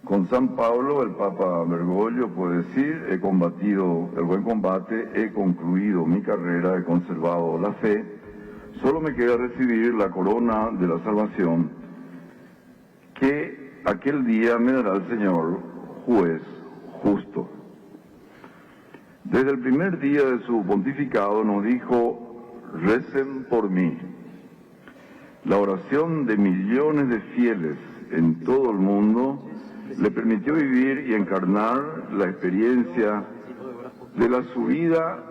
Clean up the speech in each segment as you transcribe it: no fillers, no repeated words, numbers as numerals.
Con San Pablo, el Papa Bergoglio puede decir: he combatido el buen combate, he concluido mi carrera, he conservado la fe, solo me queda recibir la corona de la salvación que aquel día me dará el Señor, juez justo. Desde el primer día de su pontificado nos dijo: recen por mí. La oración de millones de fieles en todo el mundo le permitió vivir y encarnar la experiencia de la subida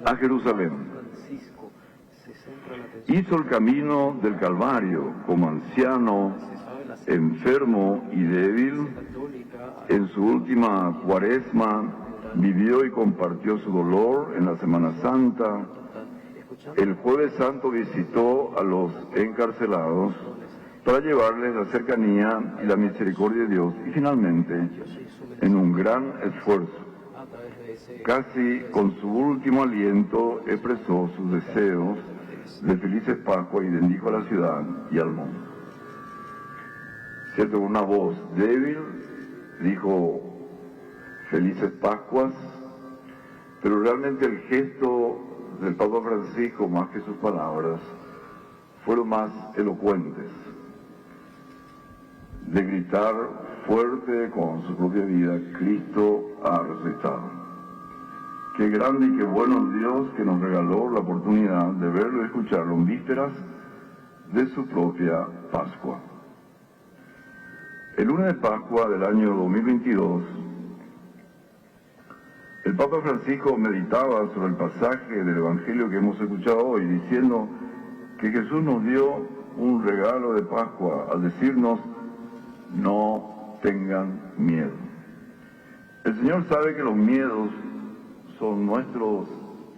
a Jerusalén. Hizo el camino del Calvario como anciano, enfermo y débil. En su última cuaresma vivió y compartió su dolor en la Semana Santa. El Jueves Santo visitó a los encarcelados para llevarles la cercanía y la misericordia de Dios, y finalmente, en un gran esfuerzo, casi con su último aliento, expresó sus deseos de felices Pascuas y bendijo a la ciudad y al mundo. Cierto, con una voz débil dijo: felices Pascuas, pero realmente el gesto del Papa Francisco, más que sus palabras, fueron más elocuentes, de gritar fuerte con su propia vida: Cristo ha resucitado. Qué grande y qué bueno es Dios, que nos regaló la oportunidad de verlo y escucharlo en vísperas de su propia Pascua. El lunes de Pascua del año 2022, el Papa Francisco meditaba sobre el pasaje del Evangelio que hemos escuchado hoy, diciendo que Jesús nos dio un regalo de Pascua al decirnos: no tengan miedo. El Señor sabe que los miedos son nuestros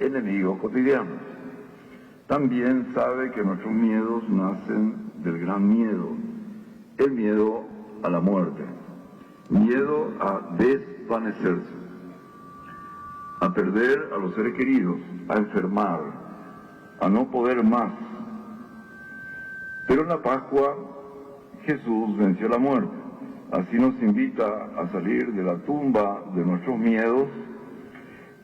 enemigos cotidianos. También sabe que nuestros miedos nacen del gran miedo, el miedo a la muerte, miedo a desvanecerse, a perder a los seres queridos, a enfermar, a no poder más. Pero en la Pascua Jesús venció la muerte. Así nos invita a salir de la tumba de nuestros miedos.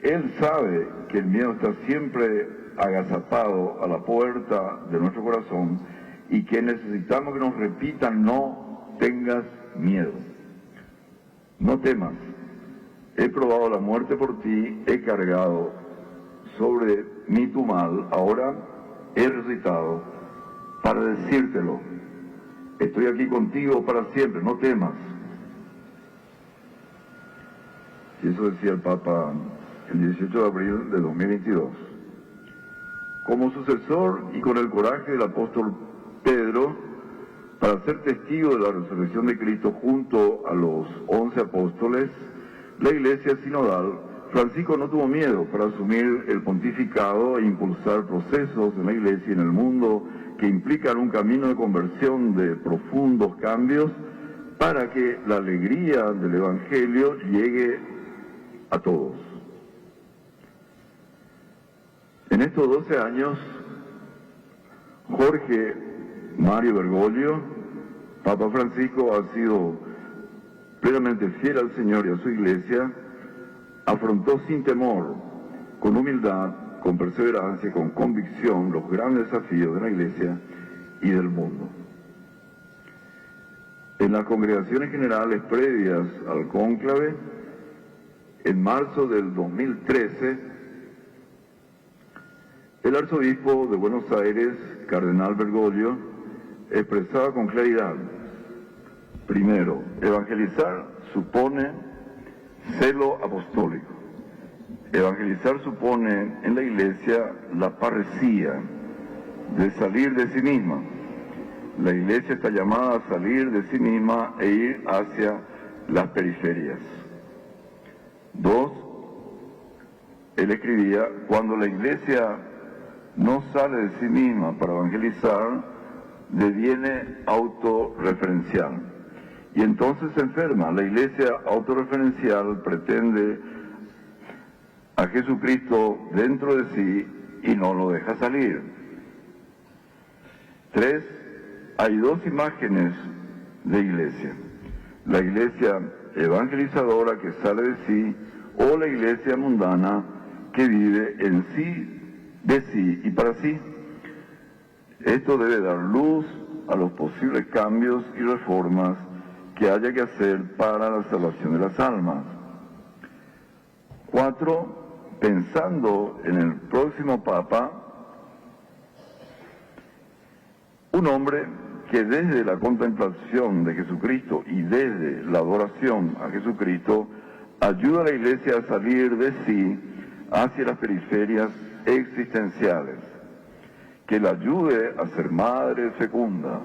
Él sabe que el miedo está siempre agazapado a la puerta de nuestro corazón y que necesitamos que nos repitan: no tengas miedo, no temas. He probado la muerte por ti, he cargado sobre mí tu mal, ahora he resucitado para decírtelo. Estoy aquí contigo para siempre, no temas. Y eso decía el Papa el 18 de abril de 2022. Como sucesor y con el coraje del apóstol Pedro, para ser testigo de la resurrección de Cristo junto a los 11 apóstoles, la Iglesia sinodal, Francisco no tuvo miedo para asumir el pontificado e impulsar procesos en la Iglesia y en el mundo que implican un camino de conversión de profundos cambios para que la alegría del Evangelio llegue a todos. En estos 12 años, Jorge Mario Bergoglio, Papa Francisco, ha sido plenamente fiel al Señor y a su Iglesia. Afrontó sin temor, con humildad, con perseverancia y con convicción los grandes desafíos de la Iglesia y del mundo. En las congregaciones generales previas al cónclave, en marzo del 2013, el arzobispo de Buenos Aires, cardenal Bergoglio, expresaba con claridad: primero, evangelizar supone celo apostólico. Evangelizar supone en la Iglesia la parresía de salir de sí misma. La Iglesia está llamada a salir de sí misma e ir hacia las periferias. Dos, él escribía: cuando la Iglesia no sale de sí misma para evangelizar, deviene autorreferencial. Y entonces se enferma. La Iglesia autorreferencial pretende a Jesucristo dentro de sí y no lo deja salir. Tres, hay dos imágenes de Iglesia. la iglesia evangelizadora que sale de sí, o la iglesia mundana que vive en sí, de sí y para sí. Esto debe dar luz a los posibles cambios y reformas que haya que hacer para la salvación de las almas. 4. Pensando en el próximo Papa, un hombre que desde la contemplación de Jesucristo y desde la adoración a Jesucristo ayuda a la Iglesia a salir de sí hacia las periferias existenciales, que la ayude a ser madre fecunda,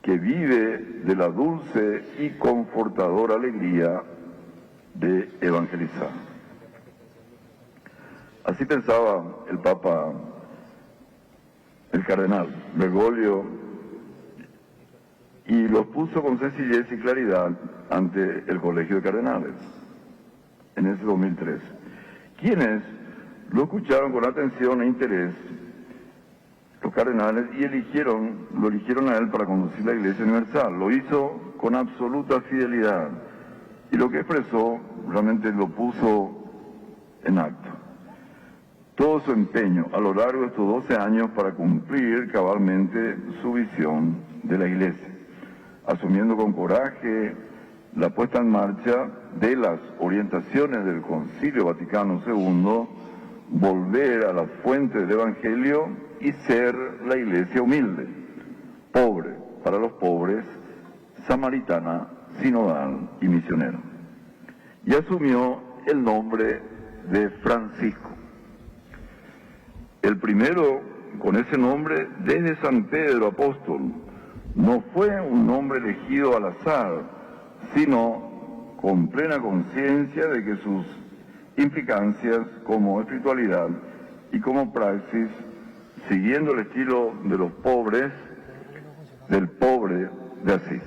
que vive de la dulce y confortadora alegría de evangelizar. Así pensaba el Papa, el cardenal Bergoglio, y los puso con sencillez y claridad ante el Colegio de Cardenales en ese 2003, quienes lo escucharon con atención e interés, los cardenales, y lo eligieron a él para conducir la Iglesia Universal. Lo hizo con absoluta fidelidad y lo que expresó realmente lo puso en acto. Todo su empeño a lo largo de estos 12 años para cumplir cabalmente su visión de la Iglesia, asumiendo con coraje la puesta en marcha de las orientaciones del Concilio Vaticano II, volver a la fuente del Evangelio y ser la Iglesia humilde, pobre para los pobres, samaritana, sinodal y misionera. Y asumió el nombre de Francisco. El primero con ese nombre desde San Pedro Apóstol. No fue un nombre elegido al azar, sino con plena conciencia de que sus implicancias como espiritualidad y como praxis, siguiendo el estilo de los pobres, del pobre de Asís.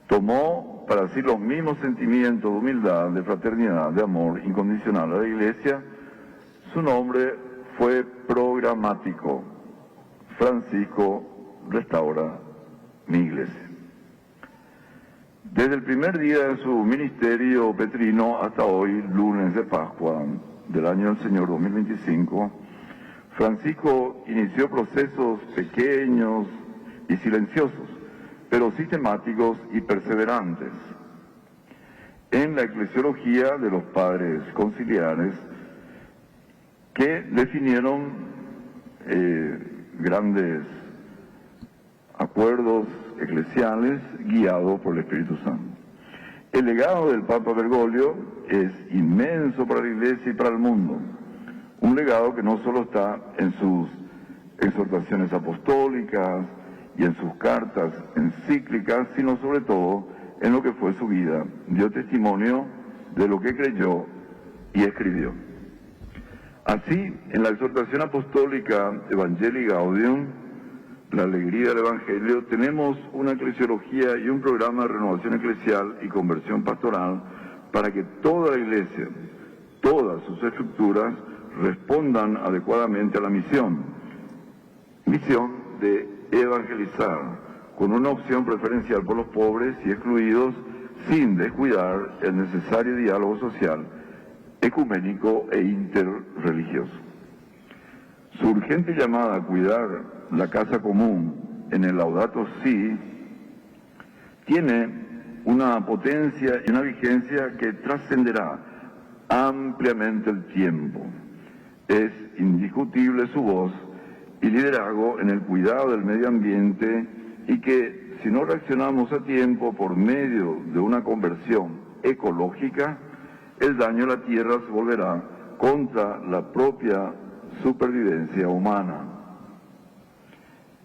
Tomó para sí los mismos sentimientos de humildad, de fraternidad, de amor incondicional a la Iglesia. Su nombre fue programático. Francisco restaura mi Iglesia. Desde el primer día de su ministerio petrino hasta hoy, lunes de Pascua del año del Señor 2025, Francisco inició procesos pequeños y silenciosos, pero sistemáticos y perseverantes, en la eclesiología de los padres conciliares, que definieron grandes acuerdos eclesiales guiados por el Espíritu Santo. El legado del Papa Bergoglio es inmenso para la Iglesia y para el mundo. Un legado que no solo está en sus exhortaciones apostólicas y en sus cartas encíclicas, sino sobre todo en lo que fue su vida. Dio testimonio de lo que creyó y escribió. Así, en la exhortación apostólica Evangelii Gaudium, la alegría del Evangelio, tenemos una eclesiología y un programa de renovación eclesial y conversión pastoral para que toda la Iglesia, todas sus estructuras, respondan adecuadamente a la misión de evangelizar, con una opción preferencial por los pobres y excluidos, sin descuidar el necesario diálogo social, ecuménico e interreligioso. Su urgente llamada a cuidar la casa común en el Laudato Si tiene una potencia y una vigencia que trascenderá ampliamente el tiempo. Es indiscutible su voz y liderazgo en el cuidado del medio ambiente, y que si no reaccionamos a tiempo por medio de una conversión ecológica, el daño a la tierra se volverá contra la propia supervivencia humana.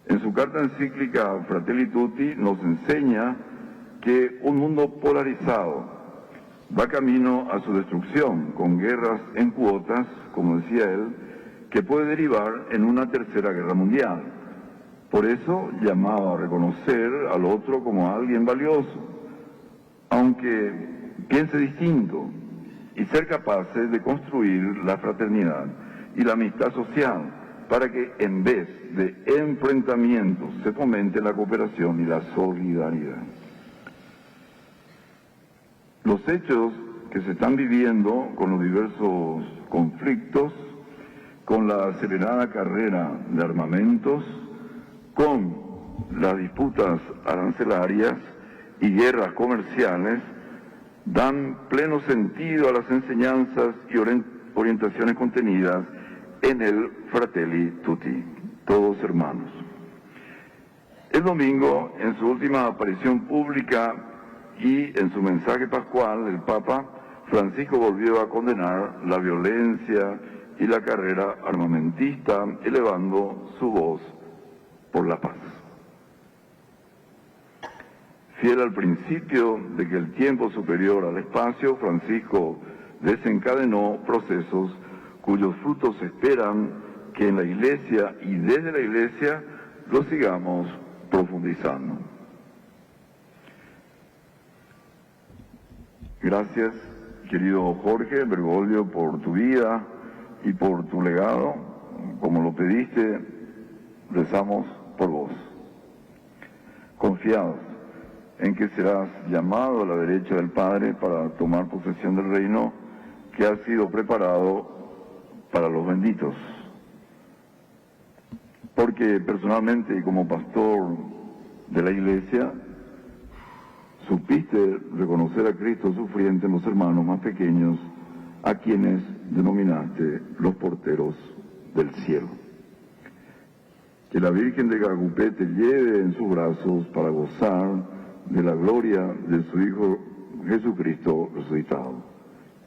En su carta encíclica Fratelli Tutti nos enseña que un mundo polarizado va camino a su destrucción, con guerras en cuotas, como decía él, que puede derivar en una tercera guerra mundial. Por eso llamaba a reconocer al otro como alguien valioso, aunque piense distinto, y ser capaces de construir la fraternidad y la amistad social, para que en vez de enfrentamientos se fomente la cooperación y la solidaridad. Los hechos que se están viviendo con los diversos conflictos, con la acelerada carrera de armamentos, con las disputas arancelarias y guerras comerciales, dan pleno sentido a las enseñanzas y orientaciones contenidas en el Fratelli Tutti, todos hermanos. El domingo, en su última aparición pública y en su mensaje pascual, el Papa Francisco volvió a condenar la violencia y la carrera armamentista, elevando su voz por la paz. Fiel al principio de que el tiempo superior al espacio, Francisco desencadenó procesos cuyos frutos esperan que en la Iglesia y desde la Iglesia los sigamos profundizando. Gracias, querido Jorge Bergoglio, por tu vida y por tu legado. Como lo pediste, rezamos por vos. Confiados en que serás llamado a la derecha del Padre para tomar posesión del reino que ha sido preparado para los benditos. Porque personalmente y como pastor de la Iglesia, supiste reconocer a Cristo sufriente en los hermanos más pequeños, a quienes denominaste los porteros del cielo. Que la Virgen de Gagupé te lleve en sus brazos para gozar de la gloria de su Hijo Jesucristo resucitado.